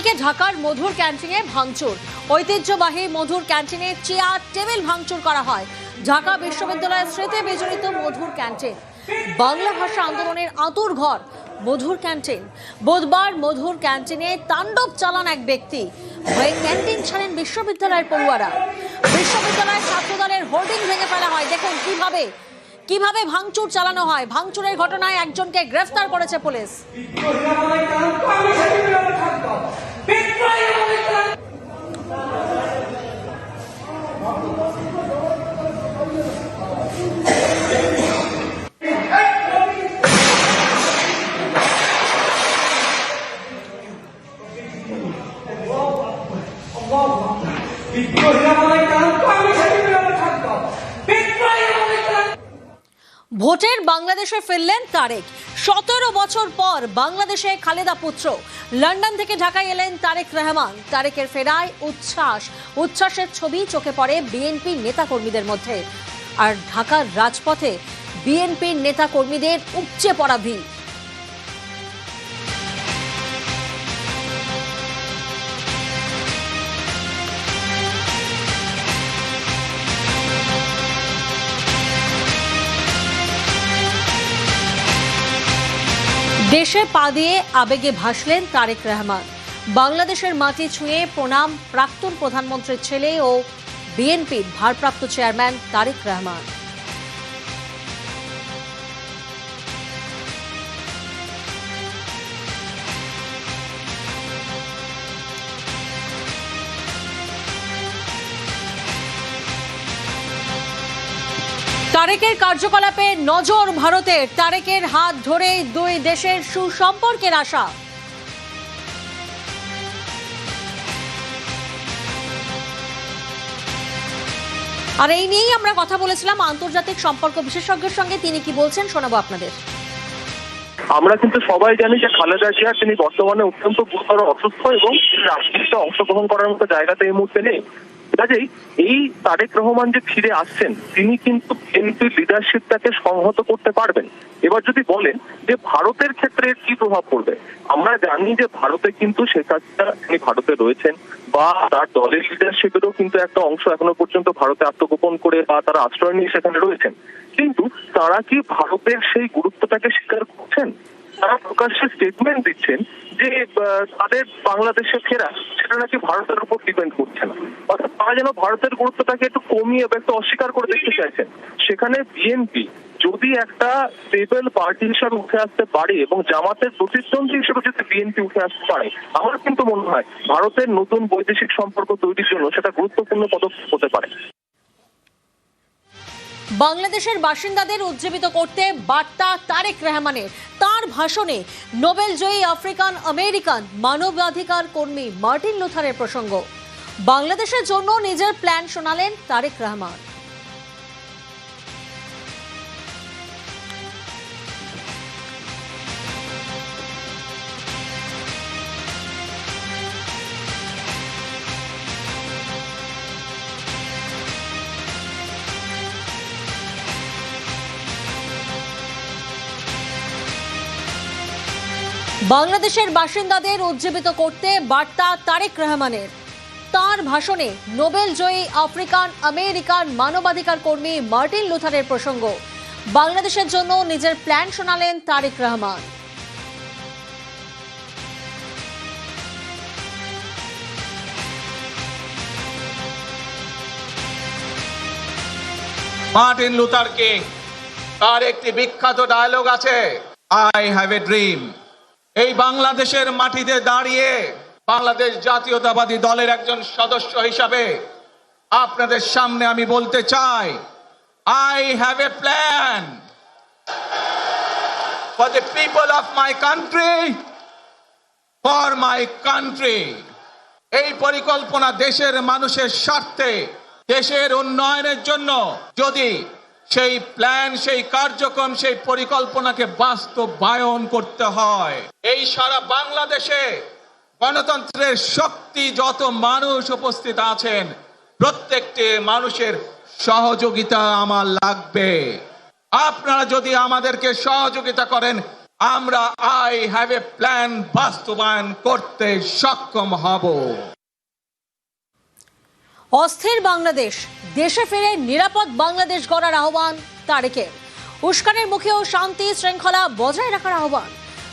অন্যদিকে ঢাকার মধুর ক্যান্টিনে ভাঙচুর, ঐতিহ্যবাহী মধুর ক্যান্টিনে চেয়ার টেবিল ভাঙচুর করা হয়। ঢাকা বিশ্ববিদ্যালয়ের স্মৃতি বিজড়িত মধুর ক্যান্টিন, বাংলা ভাষা আন্দোলনের আঁতুর ঘর মধুর ক্যান্টিন। বুধবার মধুর ক্যান্টিনে তাণ্ডব চালান এক ব্যক্তি। ক্যান্টিন ছাড়েন বিশ্ববিদ্যালয়ের পড়ুয়ারা। বিশ্ববিদ্যালয়ের ছাত্রদলের হোর্ডিং ভেঙে ফেলা হয়। দেখুন কিভাবে ভাঙচুর চালানো হয়। ভাঙচুরের ঘটনায় একজনকে গ্রেফতার করেছে পুলিশ। ভোটের বাংলাদেশে ফিরলেন তারেক। 17 বছর পর বাংলাদেশে খালেদা পুত্র। লন্ডন থেকে ঢাকায় এলেন তারেক রহমান। তারেকের ফেরায় উচ্ছ্বাসের ছবি চোখে পড়ে বিএনপির নেতাকর্মীদের মধ্যে। আর ঢাকার রাজপথে বিএনপির নেতাকর্মীদের উপচে পড়া ভিড়। দেশে পা দিয়ে আবেগে ভাসলেন তারেক রহমান। বাংলাদেশের মাটি ছুঁয়ে প্রণাম প্রাক্তন প্রধানমন্ত্রীর ছেলে ও বিএনপির ভারপ্রাপ্ত চেয়ারম্যান তারেক রহমান। তারেকের কার্যকলাপে নজর ভারতের। তারেকের হাত ধরে দুই দেশের সুসম্পর্কের আশা। আর এই নিয়েই আমরা কথা বলেছিলাম আন্তর্জাতিক সম্পর্ক বিশেষজ্ঞের সঙ্গে। তিনি কি বলছেন শোনাবো আপনাদের। আমরা কিন্তু সবাই জানি যে খালেদা জিয়া তিনি বর্তমানে অত্যন্ত গুরুতর অসুস্থ এবং রাজনীতিতে অংশগ্রহণ করার মতো জায়গাতে এই মুহূর্তে নেই। কাজেই এই তারেক রহমান যে ফিরে আসছেন তিনি কিন্তু বিএনপির লিডারশিপটাকে সংহত করতে পারবেন। এবার যদি বলেন যে ভারতের ক্ষেত্রে কি প্রভাব পড়বে, আমরা জানি যে ভারতে কিন্তু শেখ হাসিনা তিনি ভারতে রয়েছেন বা তার দলের লিডারশিপেরও কিন্তু একটা অংশ এখনো পর্যন্ত ভারতে আত্মগোপন করে বা তারা আশ্রয় নিয়ে সেখানে রয়েছেন। কিন্তু তারা কি ভারতের সেই গুরুত্বটাকে স্বীকার করছেন? তারা প্রকাশ্যে স্টেটমেন্ট দিচ্ছেন যে তাদের বাংলাদেশে ফেরা সেটা নাকি ভারতের উপর ডিপেন্ড করছে না, অর্থাৎ তারা যেন ভারতের গুরুত্বটাকে একটু কমিয়ে বা একটু অস্বীকার করে দেখতে চাইছেন। সেখানে বিএনপি যদি একটা স্টেবল পার্টি হিসেবে উঠে আসতে পারে এবং জামাতের প্রতিদ্বন্দ্বী হিসেবে যদি বিএনপি উঠে আসতে পারে, আমার কিন্তু মনে হয় ভারতের নতুন বৈদেশিক সম্পর্ক তৈরির জন্য সেটা গুরুত্বপূর্ণ পদক্ষেপ হতে পারে। বাংলাদেশের বাসিন্দাদের উজ্জীবিত করতে বার্তা তারেক রহমানের। তার ভাষণে নোবেলজয়ী আফ্রিকান আমেরিকান মানবাধিকার কর্মী মার্টিন লুথারের প্রসঙ্গ। বাংলাদেশের জন্য নিজের প্ল্যান শোনালেন তারেক রহমান। বাংলাদেশের বাসিন্দাদের উজ্জীবিত করতে বার্তা তারেক রহমানের। তার ভাষণে নোবেলজয়ী আফ্রিকান আমেরিকান মানবাধিকার কর্মী মার্টিন লুথারের প্রসঙ্গ। বাংলাদেশের জন্য নিজের প্ল্যান শোনালেন Tarique Rahman. Martin Luther King তার একটি বিখ্যাত ডায়লগ আছে, আই হ্যাভ এ ড্রিম। এই বাংলাদেশের মাটিতে দাঁড়িয়ে বাংলাদেশ জাতীয়তাবাদী দলের একজন সদস্য হিসাবে আপনাদের সামনে আমি বলতে চাই, I have a plan for the people of my country, for my country. এই পরিকল্পনা দেশের মানুষের স্বার্থে, দেশের উন্নয়নের জন্য। যদি সেই প্ল্যান, সেই কার্যক্রম, সেই পরিকল্পনাকে বাস্তবায়ন করতে হয়, এই সারা বাংলাদেশে গণতন্ত্রের শক্তি যত মানুষ উপস্থিত আছেন প্রত্যেকটি মানুষের সহযোগিতা আমার লাগবে। আপনারা যদি আমাদেরকে সহযোগিতা করেন আমরা আই হ্যাভ এ প্ল্যান বাস্তবায়ন করতে সক্ষম হব। অস্থির বাংলাদেশ, দেশে ফিরে নিরাপদ বাংলাদেশ গড়ার আহ্বান তারেকের। উস্কানের মুখেও শান্তি শৃঙ্খলা বজায় রাখার আহ্বান।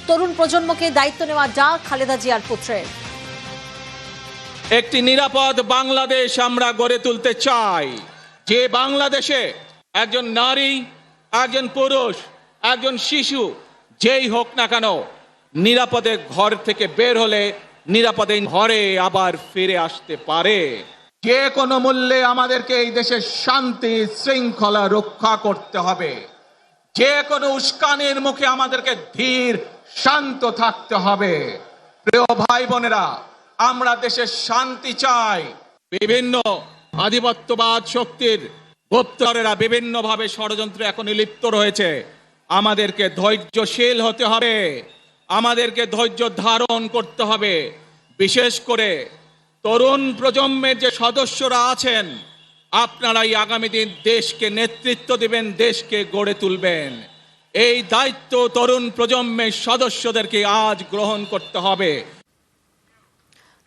তরুণ প্রজন্মকে দায়িত্ব নেওয়ার ডাক খালেদা জিয়ার পুত্রের। একটি নিরাপদ বাংলাদেশ আমরা গড়ে তুলতে চাই, যে বাংলাদেশে একজন নারী, একজন পুরুষ, একজন শিশু যেই হোক না কেন নিরাপদে ঘর থেকে বের হলে নিরাপদে ঘরে আবার ফিরে আসতে পারে। যে কোনো মূল্যে আমাদেরকে এই দেশের শান্তি শৃঙ্খলা রক্ষা করতে হবে। যে কোনো উস্কানির মুখে আমাদেরকে ধীর শান্ত থাকতে হবে। প্রিয় ভাই বোনেরা, আমরা দেশের শান্তি চাই। বিভিন্ন আধিপত্যবাদ শক্তির গুপ্তচরেরা বিভিন্নভাবে ষড়যন্ত্রে এখন লিপ্ত রয়েছে। আমাদেরকে ধৈর্যশীল হতে হবে, আমাদেরকে ধৈর্য ধারণ করতে হবে। বিশেষ করে তরুণ প্রজন্মের যে সদস্যরা আছেন, আপনারাই আগামী দিন দেশকে নেতৃত্ব দিবেন, দেশকে গড়ে তুলবেন। এই দায়িত্ব তরুণ প্রজন্মের সদস্যদেরকে আজ গ্রহণ করতে হবে।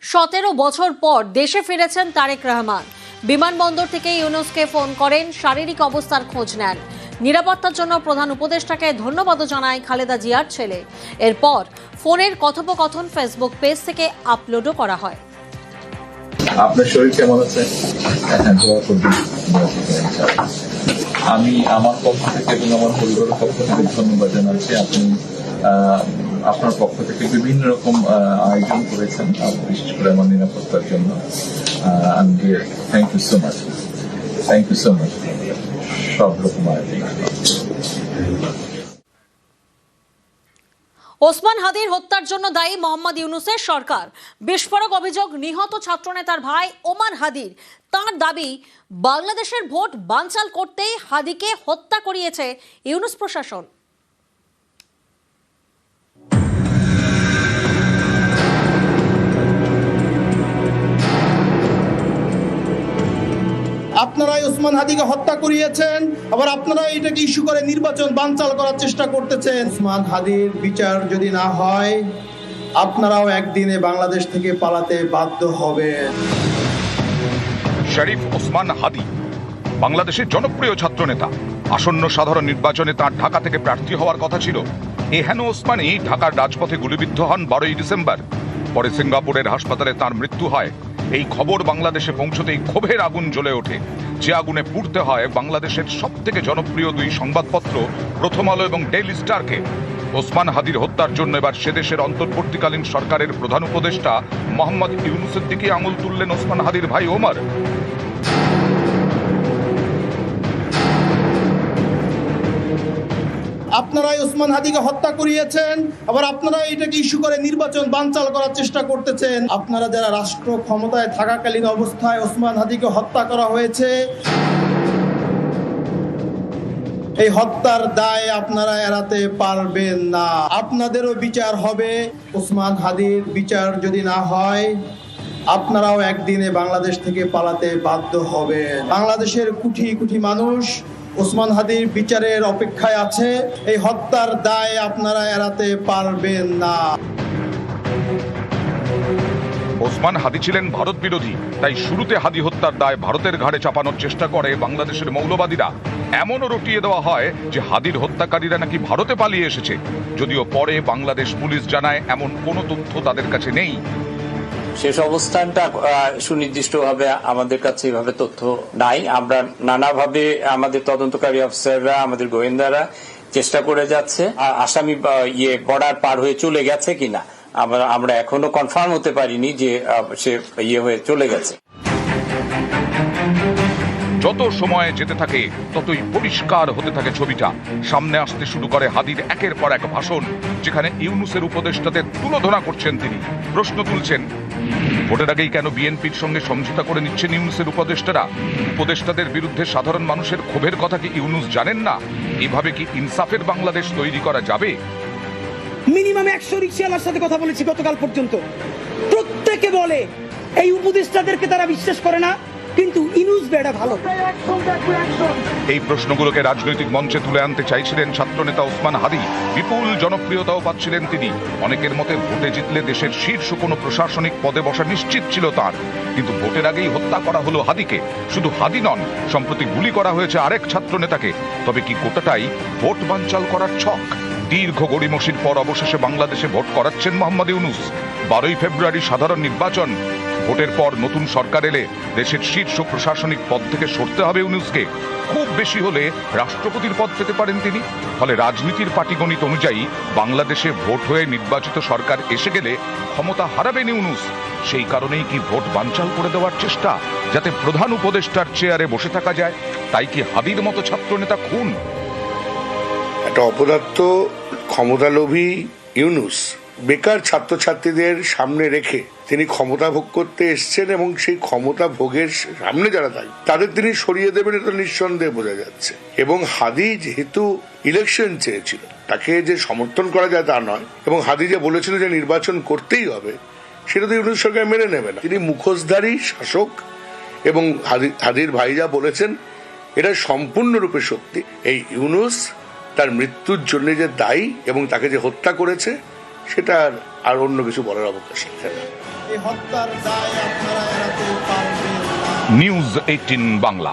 17 বছর পর দেশে ফিরেছেন তারেক রহমান। বিমানবন্দর থেকে ইউনূসকে ফোন করেন, শারীরিক অবস্থার খোঁজ নেন। নিরাপত্তার জন্য প্রধান উপদেষ্টাকে ধন্যবাদও জানায় খালেদা জিয়ার ছেলে। এরপর ফোনের কথোপকথন ফেসবুক পেজ থেকে আপলোডও করা হয়। আপনার শরীর কেমন আছে? আমি আমার পক্ষ থেকে এবং আমার পরিবারের পক্ষ থেকে ধন্যবাদ জানাচ্ছি। আপনি আপনার পক্ষ থেকে বিভিন্ন রকম আয়োজন করেছেন, বিশেষ করে আমার নিরাপত্তার জন্য। Thank you so much, thank you so much. সব রকম আয়োজন। ওসমান হাদির হত্যার জন্য দায়ী মোহাম্মদ ইউনূসের সরকার। বিস্ফোরক অভিযোগ নিহত ছাত্রনেতার ভাই ওমর হাদির। তার দাবি, বাংলাদেশের ভোট বানচাল করতেই হাদিকে হত্যা করিয়েছে ইউনূস প্রশাসন। আপনারাই ওসমান হাদিকে হত্যা করিয়েছেন, আবার আপনারাই এটাকে ইস্যু করে নির্বাচন বানচাল করার চেষ্টা করতেছেন। ওসমান হাদির বিচার যদি না হয়, আপনারাও একদিনে বাংলাদেশ থেকে পালাতে বাধ্য হবেন। শরীফ ওসমান হাদি বাংলাদেশের জনপ্রিয় ছাত্রনেতা। আসন্ন সাধারণ নির্বাচনে তার ঢাকা থেকে প্রার্থী হওয়ার কথা ছিল। এহেন ওসমানী ঢাকার রাজপথে গুলিবিদ্ধ হন 12ই ডিসেম্বর। পরে সিঙ্গাপুরের হাসপাতালে তার মৃত্যু হয়। এই খবর বাংলাদেশে পৌঁছতেই ক্ষোভের আগুন জ্বলে ওঠে, যে আগুনে পুড়তে হয় বাংলাদেশের সবথেকে জনপ্রিয় দুই সংবাদপত্র প্রথম আলো এবং ডেইলি স্টারকে। ওসমান হাদির হত্যার জন্য এবার সেদেশের অন্তর্বর্তীকালীন সরকারের প্রধান উপদেষ্টা মোহাম্মদ ইউনূসের দিকে আঙুল তুললেন ওসমান হাদির ভাই ওমর। আপনারাই ওসমান হাদিকে হত্যা করিয়েছেন, আবার আপনারাই এটাকে ইস্যু করে নির্বাচন বানচাল করার চেষ্টা করতেছেন। আপনারা যারা রাষ্ট্র ক্ষমতায় থাকাকালীন অবস্থায় ওসমান হাদিকে হত্যা করা হয়েছে, এই হত্যার দায় আপনারা এড়াতে পারবেন না। আপনাদেরও বিচার হবে। ওসমান হাদির বিচার যদি না হয়, আপনারাও একদিনে বাংলাদেশ থেকে পালাতে বাধ্য হবে। বাংলাদেশের কোটি কোটি মানুষ ওসমান হাদির বিচারের অপেক্ষায় আছে। এই হত্যার দায় আপনারা এড়াতে পারবেন না। ওসমান হাদি ছিলেন ভারত বিরোধী, তাই শুরুতে হাদি হত্যার দায় ভারতের ঘাড়ে চাপানোর চেষ্টা করে বাংলাদেশের মৌলবাদীরা। এমনও রটিয়ে দেওয়া হয় যে হাদির হত্যাকারীরা নাকি ভারতে পালিয়ে এসেছে, যদিও পরে বাংলাদেশ পুলিশ জানায় এমন কোনো তথ্য তাদের কাছে নেই। শেষ অবস্থানটা সুনির্দিষ্টভাবে আমাদের কাছে এভাবে তথ্য নাই। আমরা নানাভাবে আমাদের তদন্তকারী অফিসাররা, আমাদের গোয়েন্দারা চেষ্টা করে যাচ্ছে আসামি বর্ডার পার হয়ে চলে গেছে কিনা। আমরা এখনো কনফার্ম হতে পারিনি যে সে হয়ে চলে গেছে। যত সময় যেতে থাকে ততই পরিষ্কার হতে থাকে ছবিটা। সামনে আসতে শুরু করে হাদির একের পর এক ভাষণ, যেখানে ইউনূসের উপদেষ্টাদের তুলোধনা করছেন তিনি। প্রশ্ন তুলছেন, ভোটের আগেই কেন বিএনপির সঙ্গে সমঝোতা করে নিচ্ছেন ইউনূসের উপদেষ্টারা? উপদেষ্টাদের বিরুদ্ধে সাধারণ মানুষের ক্ষোভের কথা কি ইউনূস জানেন না? এভাবে কি ইনসাফের বাংলাদেশ তৈরি করা যাবে? মিনিমাম 100 রিকশাওয়ালার সাথে কথা বলেছি গতকাল পর্যন্ত। প্রত্যেকে বলে এই উপদেষ্টাদেরকে তারা বিশ্বাস করে না, কিন্তু ইনুস বেড়া ভালো। এই প্রশ্নগুলোকে রাজনৈতিক মঞ্চে তুলে আনতে চাইছিলেন ছাত্রনেতা ওসমান হাদি। বিপুল জনপ্রিয়তাও পাচ্ছিলেন তিনি। অনেকের মতে ভোটে জিতলে দেশের শীর্ষ কোনো প্রশাসনিক পদে বসা নিশ্চিত ছিল তার। কিন্তু ভোটের আগেই হত্যা করা হলো হাদিকে। শুধু হাদি নন, সম্প্রতি গুলি করা হয়েছে আরেক ছাত্রনেতাকে। তবে কি গোটাটাই ভোট বানচাল করার ছক? দীর্ঘ গড়িমসির পর অবশেষে বাংলাদেশে ভোট করাচ্ছেন মোহাম্মদ ইউনূস। 12ই ফেব্রুয়ারি সাধারণ নির্বাচন। ভোটের পর নতুন সরকার এলে দেশের শীর্ষ প্রশাসনিক পদ থেকে সরতে হবে ইউনূসকে। খুব বেশি হলে রাষ্ট্রপতির পদ পেতে পারেন তিনি। ফলে রাজনীতির পাটিগণিত অনুযায়ী বাংলাদেশে ভোট হয়ে নির্বাচিত সরকার এসে গেলে ক্ষমতা হারাবেন ইউনূস। সেই কারণেই কি ভোট বানচাল করে দেওয়ার চেষ্টা, যাতে প্রধান উপদেষ্টার চেয়ারে বসে থাকা যায়? তাই কি হাদির মতো ছাত্রনেতা খুন? একটা অপদার্থ ক্ষমতালোভী ইউনূস বেকার ছাত্রছাত্রীদের সামনে রেখে তিনি ক্ষমতা ভোগ করতে এসছেন, এবং সেই ক্ষমতা ভোগের সামনে যারা থাকে তাদের তিনি সরিয়ে দেবেন, এটা নিঃসন্দেহে বোঝা যাচ্ছে। এবং হাদি যেহেতু ইলেকশন চেয়েছিল, তাকে যে সমর্থন করা যায় তা নয়, এবং হাদি যে বলেছিল যে নির্বাচন করতেই হবে, সেটা তো ইউনূস সরকার মেনে নেবে না। তিনি মুখোশধারী শাসক, এবং হাদির ভাই যা বলেছেন এটা সম্পূর্ণরূপে সত্যি। এই ইউনূস তার মৃত্যুর জন্য যে দায়ী এবং তাকে যে হত্যা করেছে, সেটা আর অন্য কিছু বলার অবকাশ নেই। এই হত্যার দায় আপনারা এড়াতে পারবেন না। নিউজ 18 বাংলা।